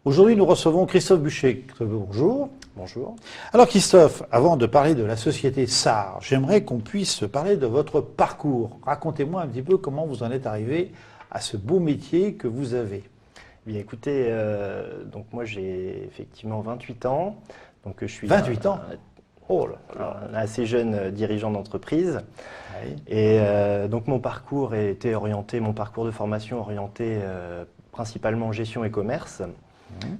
Aujourd'hui, nous recevons Christophe Buchet. Bonjour. Bonjour. Alors Christophe, avant de parler de la société SAR, j'aimerais qu'on puisse parler de votre parcours. Racontez-moi un petit peu comment vous en êtes arrivé à ce beau métier que vous avez. Bien écoutez, donc moi j'ai effectivement 28 ans. Donc je suis 28 ans Oh là, un assez jeune dirigeant d'entreprise. Oui. Et donc mon parcours de formation orienté principalement gestion et commerce.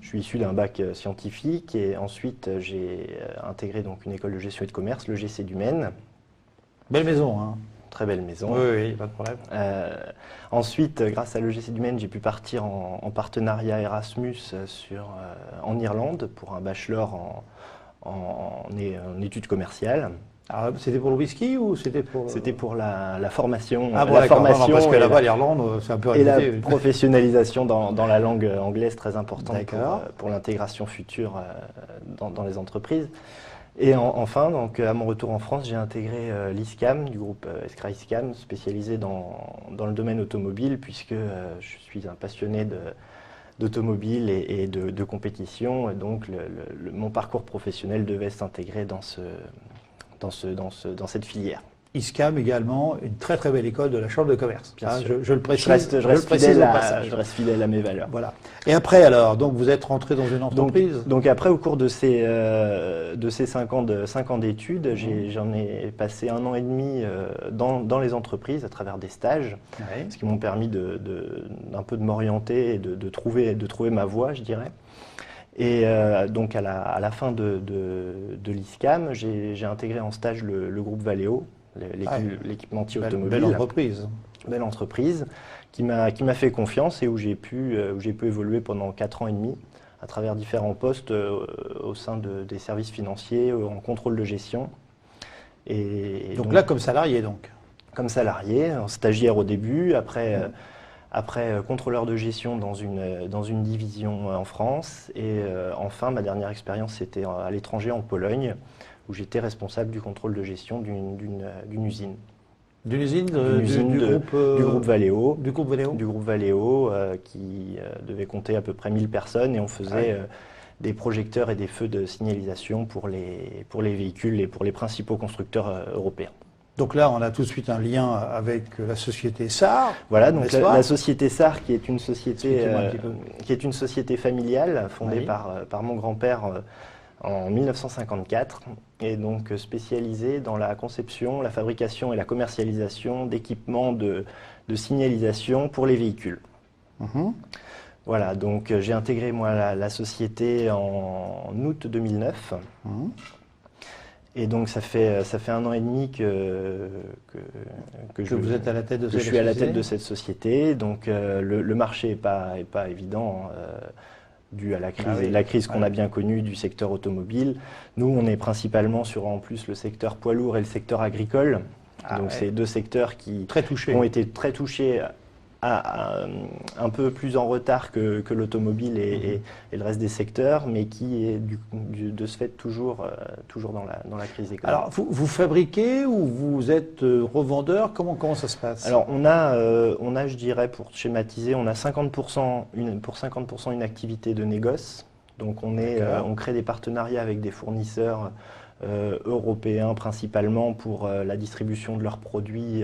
Je suis issu d'un bac scientifique et ensuite j'ai intégré donc une école de gestion et de commerce, le GC du Maine. Belle maison, hein? Très belle maison. Oui, pas de problème. Ensuite, grâce à l'EGC du Maine, j'ai pu partir en partenariat Erasmus en Irlande pour un bachelor en études commerciales. Alors, c'était pour le whisky ou c'était pour... C'était pour la formation. Ah bon, la d'accord, formation parce que là-bas, l'Irlande, c'est un peu et la réputé. professionnalisation dans la langue anglaise, très importante D'accord. pour l'intégration future dans les entreprises. Et enfin, donc, à mon retour en France, j'ai intégré l'ISCAM, du groupe Escra ISCAM, spécialisé dans le domaine automobile, puisque je suis un passionné d'automobile et de compétition. Et donc, mon parcours professionnel devait s'intégrer dans cette filière. ISCAM également, une très très belle école de la Chambre de commerce. Bien Hein, sûr. je le précise, Je reste fidèle au passage. je reste fidèle à mes valeurs. Voilà. Et après alors, donc vous êtes rentré dans une entreprise. Donc après, au cours de ces 5 ans d'études, j'en ai passé 1 an et demi dans les entreprises à travers des stages, Oui. ce qui m'ont permis d'un peu de m'orienter et de trouver ma voie, je dirais. Et donc à la fin de l'ISCAM, j'ai intégré en stage le groupe Valeo, l'équipementier automobile. Belle entreprise. Belle entreprise qui m'a fait confiance et où j'ai pu évoluer pendant 4 ans et demi à travers différents postes au sein des services financiers, en contrôle de gestion. Et Donc là, comme salarié donc. Comme salarié, en stagiaire au début, après contrôleur de gestion dans une division en France. Et enfin, ma dernière expérience, c'était à l'étranger, en Pologne, où j'étais responsable du contrôle de gestion d'une usine. D'une usine, du groupe Valeo. Du groupe Valeo. Du groupe Valeo qui devait compter à peu près 1000 personnes et on faisait des projecteurs et des feux de signalisation pour les véhicules et pour les principaux constructeurs européens. Donc là, on a tout de suite un lien avec la société SAR. Voilà, donc la société SAR qui est une société familiale fondée par mon grand-père en 1954 et donc spécialisée dans la conception, la fabrication et la commercialisation d'équipements de signalisation pour les véhicules. Voilà, donc j'ai intégré moi la société en août 2009. Et donc ça fait 1 an et demi que vous êtes à la tête de cette société. Je suis à la tête de cette société. Donc le marché n'est pas évident dû à la crise qu'on a bien connue du secteur automobile. Nous, on est principalement sur en plus le secteur poids lourd et le secteur agricole. Donc c'est 2 secteurs qui ont été très touchés un peu plus en retard que l'automobile et le reste des secteurs, mais qui est de ce fait toujours dans la crise économique. Alors, vous fabriquez ou vous êtes revendeur? Comment ça se passe? Alors, on a, je dirais, pour schématiser, on a 50% une activité de négoce. Donc, on crée des partenariats avec des fournisseurs européens principalement pour la distribution de leurs produits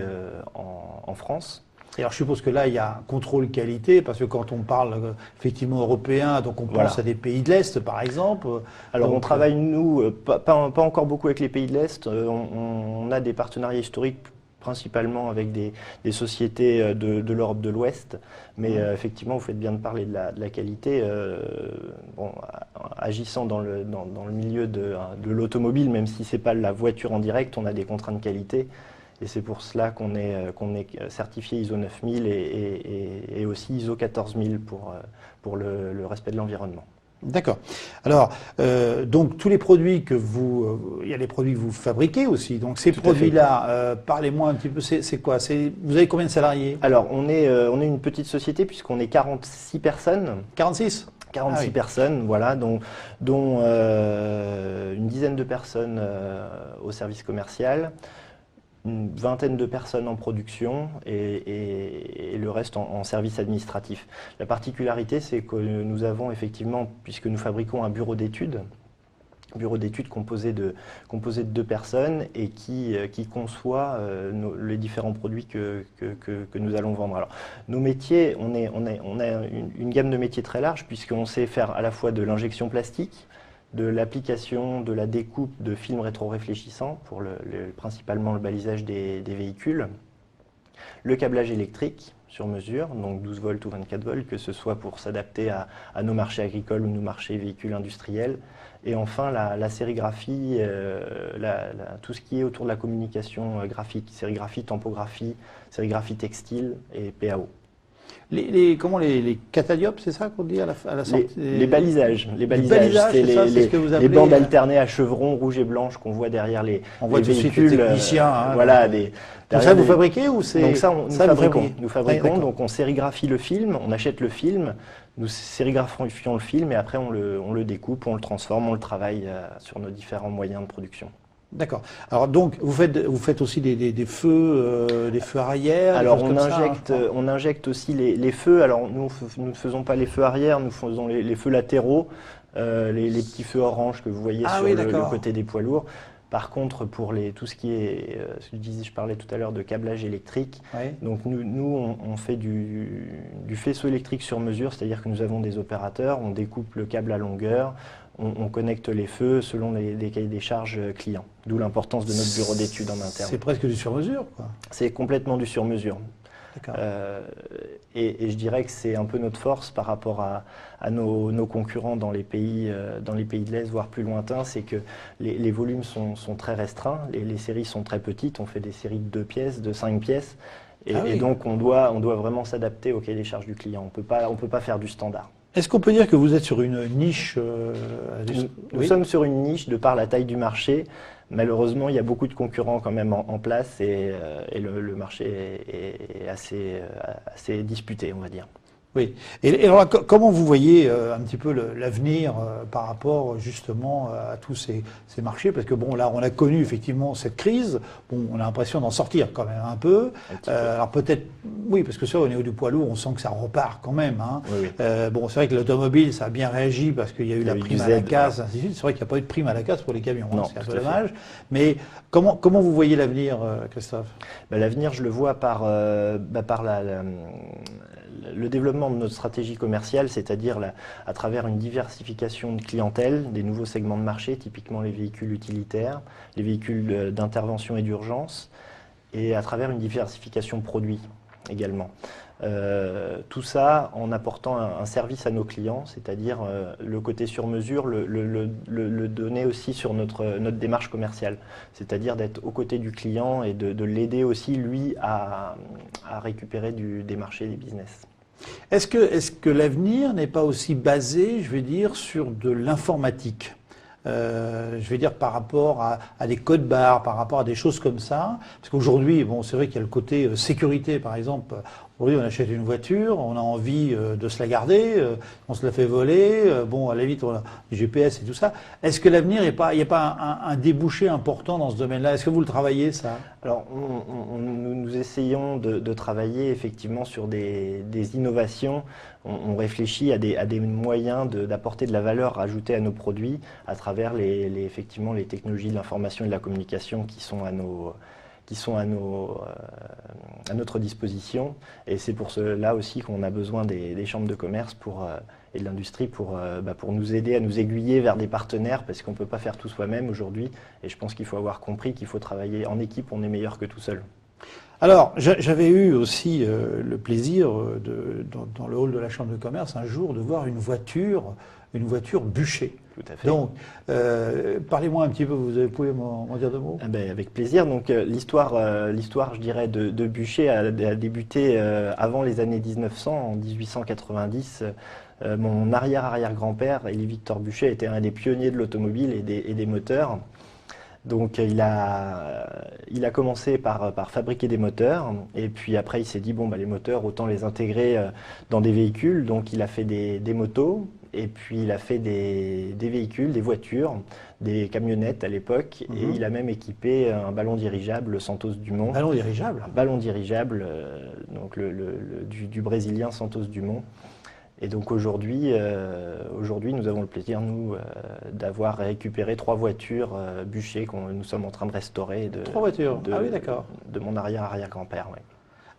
en France. Et alors je suppose que là, il y a un contrôle qualité, parce que quand on parle effectivement européen, donc on pense à des pays de l'Est, par exemple. Alors donc, on travaille, nous, pas encore beaucoup avec les pays de l'Est. On a des partenariats historiques principalement avec des sociétés de l'Europe de l'Ouest. Mais effectivement, vous faites bien de parler de la qualité. Agissant dans le milieu de l'automobile, même si ce n'est pas la voiture en direct, on a des contraintes de qualité. Et c'est pour cela qu'on est certifié ISO 9000 et aussi ISO 14000 pour le respect de l'environnement. D'accord. Alors, donc tous les produits il y a les produits que vous fabriquez aussi. Donc ces produits-là, parlez-moi un petit peu, c'est quoi? Vous avez combien de salariés? Alors, on est une petite société puisqu'on est 46 personnes. 46? 46 personnes, voilà, dont une dizaine de personnes au service commercial, une vingtaine de personnes en production et le reste en service administratif. La particularité, c'est que nous avons effectivement, puisque nous fabriquons un bureau d'études composé de 2 personnes et qui conçoit les différents produits que nous allons vendre. Alors, nos métiers, on a une gamme de métiers très large puisqu'on sait faire à la fois de l'injection plastique, de l'application, de la découpe de films rétro-réfléchissants pour principalement le balisage des véhicules, le câblage électrique sur mesure, donc 12 volts ou 24 volts, que ce soit pour s'adapter à nos marchés agricoles ou nos marchés véhicules industriels. Et enfin, la sérigraphie, tout ce qui est autour de la communication graphique, sérigraphie, tampographie, sérigraphie textile et PAO. Les catadiopes, c'est ça qu'on dit à la sortie les balisages. Les balisages, c'est les bandes alternées à chevrons rouges et blanches qu'on voit derrière les véhicules. On voit tout de suite les techniciens. Voilà, donc ça, vous fabriquez ou c'est... Donc ça, nous fabriquons, donc on sérigraphie le film, on achète le film, nous sérigraphions le film et après on le découpe, on le transforme, on le travaille sur nos différents moyens de production. D'accord. Alors donc vous faites aussi des feux arrière. Alors on injecte aussi les feux. Alors nous ne faisons pas les feux arrière, nous faisons les feux latéraux, les petits feux orange que vous voyez sur le côté des poids lourds. Par contre, pour tout ce qui est, je parlais tout à l'heure de câblage électrique, donc nous on fait du faisceau électrique sur mesure, c'est-à-dire que nous avons des opérateurs, on découpe le câble à longueur, on connecte les feux selon les cahiers des charges clients. D'où l'importance de notre bureau d'études en interne. C'est presque du sur-mesure, quoi. C'est complètement du sur-mesure. Et je dirais que c'est un peu notre force par rapport à nos concurrents dans les pays de l'Est, voire plus lointains, c'est que les volumes sont très restreints, les séries sont très petites, on fait des séries de 2 pièces, de 5 pièces, et donc on doit vraiment s'adapter au cahier des charges du client, on peut pas faire du standard. Est-ce qu'on peut dire que vous êtes sur une niche Nous sommes sur une niche de par la taille du marché. Malheureusement, il y a beaucoup de concurrents quand même en place et le marché est assez disputé, on va dire. Oui. Et alors, comment vous voyez un petit peu l'avenir par rapport justement à tous ces marchés? Parce que bon, là, on a connu effectivement cette crise. Bon, on a l'impression d'en sortir quand même un peu. Alors peut-être, oui, parce que ça, au niveau du poids lourd, on sent que ça repart quand même. Hein. Oui. Bon, c'est vrai que l'automobile, ça a bien réagi parce qu'il y a eu la prime à la casse, ainsi de suite. C'est vrai qu'il n'y a pas eu de prime à la casse pour les camions. Non, c'est un peu dommage. Mais comment vous voyez l'avenir, Christophe? L'avenir, je le vois par le développement de notre stratégie commerciale, c'est-à-dire à travers une diversification de clientèle, des nouveaux segments de marché, typiquement les véhicules utilitaires, les véhicules d'intervention et d'urgence, et à travers une diversification de produits également. Tout ça en apportant un service à nos clients, c'est-à-dire le côté sur mesure, le donner aussi sur notre démarche commerciale, c'est-à-dire d'être aux côtés du client et de l'aider aussi, lui, à récupérer des marchés, des business. Est-ce que l'avenir n'est pas aussi basé, je vais dire, sur de l'informatique ? Je vais dire par rapport à des codes barres, par rapport à des choses comme ça. Parce qu'aujourd'hui, bon, c'est vrai qu'il y a le côté sécurité, par exemple. Aujourd'hui, on achète une voiture, on a envie de se la garder, on se la fait voler, bon, à la vite, on a du GPS et tout ça. Est-ce que l'avenir, il n'y a pas un débouché important dans ce domaine-là? Est-ce que vous le travaillez, ça? Alors, nous essayons de travailler effectivement sur des innovations. On réfléchit à des moyens d'apporter de la valeur ajoutée à nos produits à travers effectivement les technologies de l'information et de la communication qui sont à notre disposition. Et c'est pour cela aussi qu'on a besoin des chambres de commerce et de l'industrie pour nous aider à nous aiguiller vers des partenaires, parce qu'on ne peut pas faire tout soi-même aujourd'hui. Et je pense qu'il faut avoir compris qu'il faut travailler en équipe, on est meilleur que tout seul. Alors, j'avais eu aussi le plaisir, dans le hall de la Chambre de commerce, un jour, de voir une voiture bûchée. Tout à fait. Donc, parlez-moi un petit peu, vous pouvez m'en dire 2 mots? Avec plaisir. Donc, l'histoire, je dirais, de bûcher a débuté avant les années 1900, en 1890. Mon arrière-arrière-grand-père, Élie Victor Buchet, était un des pionniers de l'automobile et des moteurs. Donc il a commencé par fabriquer des moteurs, et puis après il s'est dit bon bah les moteurs autant les intégrer dans des véhicules, donc il a fait des motos, et puis il a fait des véhicules, des voitures, des camionnettes à l'époque, et il a même équipé un ballon dirigeable Santos Dumont. Ballon dirigeable. Un ballon dirigeable, donc du Brésilien Santos Dumont. Et donc aujourd'hui, nous avons le plaisir, nous, d'avoir récupéré 3 voitures bûchées que nous sommes en train de restaurer. 3 voitures. Ah oui, d'accord. De mon arrière-grand-père, oui.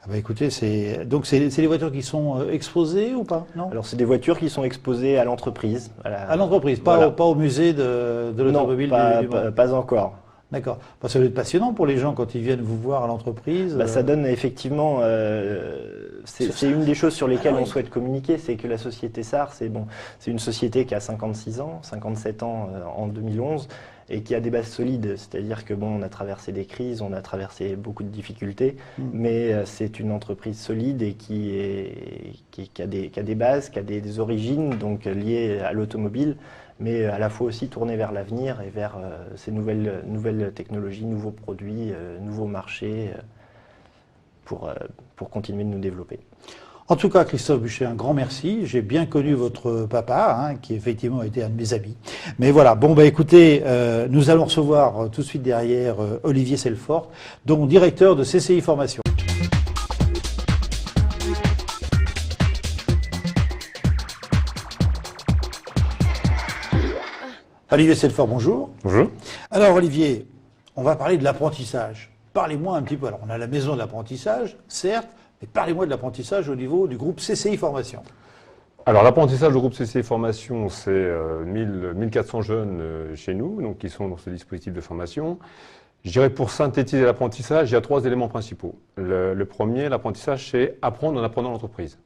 Ah bah écoutez, c'est les voitures qui sont exposées ou pas? Non. Alors c'est des voitures qui sont exposées à l'entreprise. À l'entreprise, pas au musée de l'automobile du Mans. Pas encore. D'accord. Ça doit être passionnant pour les gens quand ils viennent vous voir à l'entreprise. Ça donne effectivement, c'est une des choses sur lesquelles on souhaite communiquer, c'est que la société SAR, c'est une société qui a 56 ans, 57 ans en 2011, et qui a des bases solides. C'est-à-dire que on a traversé des crises, on a traversé beaucoup de difficultés, mais c'est une entreprise solide et qui a des bases, qui a des origines donc liées à l'automobile, mais à la fois aussi tourné vers l'avenir et vers ces nouvelles technologies, nouveaux produits, nouveaux marchés pour continuer de nous développer. En tout cas, Christophe Buchet, un grand merci. J'ai bien connu votre papa, qui effectivement était un de mes amis. Mais voilà, écoutez, nous allons recevoir tout de suite derrière Olivier Selfort, donc directeur de CCI Formation. Olivier Selfort, bonjour. Bonjour. Alors Olivier, on va parler de l'apprentissage. Parlez-moi un petit peu. Alors on a la maison de l'apprentissage, certes, mais parlez-moi de l'apprentissage au niveau du groupe CCI Formation. Alors l'apprentissage du groupe CCI Formation, c'est 1400 jeunes chez nous, donc qui sont dans ce dispositif de formation. Je dirais pour synthétiser l'apprentissage, il y a 3 éléments principaux. Le premier, l'apprentissage, c'est apprendre en apprenant l'entreprise.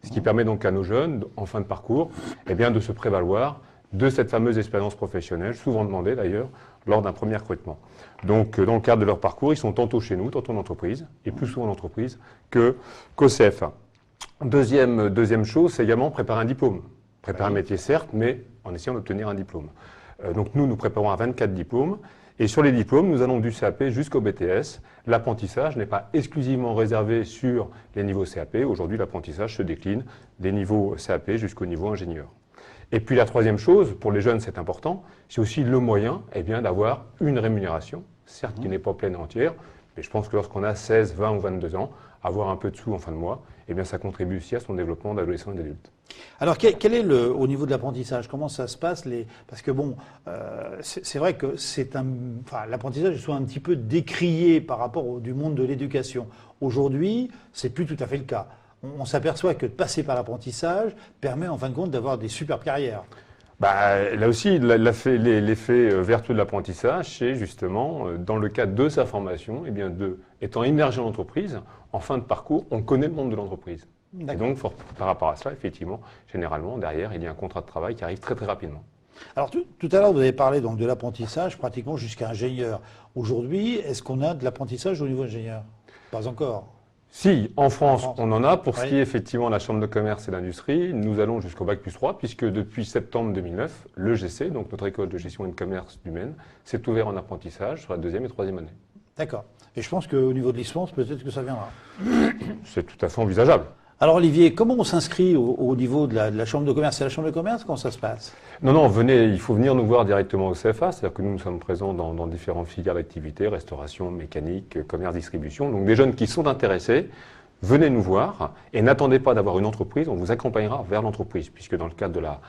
Ce qui permet donc à nos jeunes, en fin de parcours, de se prévaloir de cette fameuse expérience professionnelle, souvent demandée d'ailleurs, lors d'un premier recrutement. Donc, dans le cadre de leur parcours, ils sont tantôt chez nous, tantôt en entreprise, et plus souvent en entreprise qu'au CFA. Deuxième chose, c'est également préparer un diplôme. Préparer un métier, certes, mais en essayant d'obtenir un diplôme. Donc, nous préparons à 24 diplômes, et sur les diplômes, nous allons du CAP jusqu'au BTS. L'apprentissage n'est pas exclusivement réservé sur les niveaux CAP. Aujourd'hui, l'apprentissage se décline des niveaux CAP jusqu'au niveau ingénieur. Et puis la troisième chose, pour les jeunes c'est important, c'est aussi le moyen d'avoir une rémunération, certes qui n'est pas pleine et entière, mais je pense que lorsqu'on a 16, 20 ou 22 ans, avoir un peu de sous en fin de mois, ça contribue aussi à son développement d'adolescent et d'adulte. Alors quel est au niveau de l'apprentissage, comment ça se passe parce que c'est vrai que l'apprentissage est souvent un petit peu décrié par rapport du monde de l'éducation. Aujourd'hui, c'est plus tout à fait le cas. On s'aperçoit que de passer par l'apprentissage permet en fin de compte d'avoir des superbes carrières. Là aussi, l'effet vertueux de l'apprentissage, c'est justement, dans le cadre de sa formation, étant immergé en entreprise, en fin de parcours, on connaît le monde de l'entreprise. Et donc, par rapport à cela, effectivement, généralement, derrière, il y a un contrat de travail qui arrive très très rapidement. Alors tout à l'heure, vous avez parlé donc de l'apprentissage pratiquement jusqu'à ingénieur. Aujourd'hui, est-ce qu'on a de l'apprentissage au niveau ingénieur? Pas encore. Si, en France, on en a. Pour ce qui est effectivement de la Chambre de commerce et d'industrie, nous allons jusqu'au Bac+3, puisque depuis septembre 2009, l'EGC, donc notre école de gestion et de commerce du Maine, s'est ouvert en apprentissage sur la 2e et 3e année. D'accord. Et je pense qu'au niveau de licence, peut-être que ça viendra. C'est tout à fait envisageable. Alors Olivier, comment on s'inscrit au niveau de la Chambre de commerce? C'est la Chambre de commerce? Comment ça se passe? Non, il faut venir nous voir directement au CFA, c'est-à-dire que nous sommes présents dans différentes filières d'activité, restauration, mécanique, commerce, distribution. Donc des jeunes qui sont intéressés, venez nous voir et n'attendez pas d'avoir une entreprise, on vous accompagnera vers l'entreprise, puisque dans le cadre de la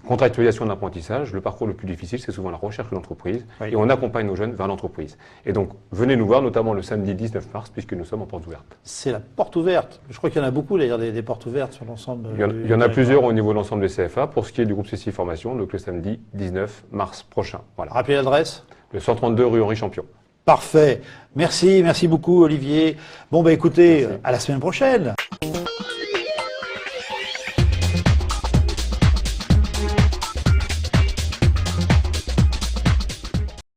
contractualisation de l'apprentissage, le parcours le plus difficile, c'est souvent la recherche de l'entreprise, et on accompagne nos jeunes vers l'entreprise. Et donc, venez nous voir, notamment le samedi 19 mars, puisque nous sommes en porte ouverte. C'est la porte ouverte. Je crois qu'il y en a beaucoup, d'ailleurs, des portes ouvertes sur l'ensemble. Il y en a plusieurs au niveau de l'ensemble des CFA, pour ce qui est du groupe CCI Formation, donc le samedi 19 mars prochain. Voilà. Rappelez l'adresse. Le 132 rue Henri Champion. Parfait. Merci beaucoup Olivier. Écoutez, à la semaine prochaine.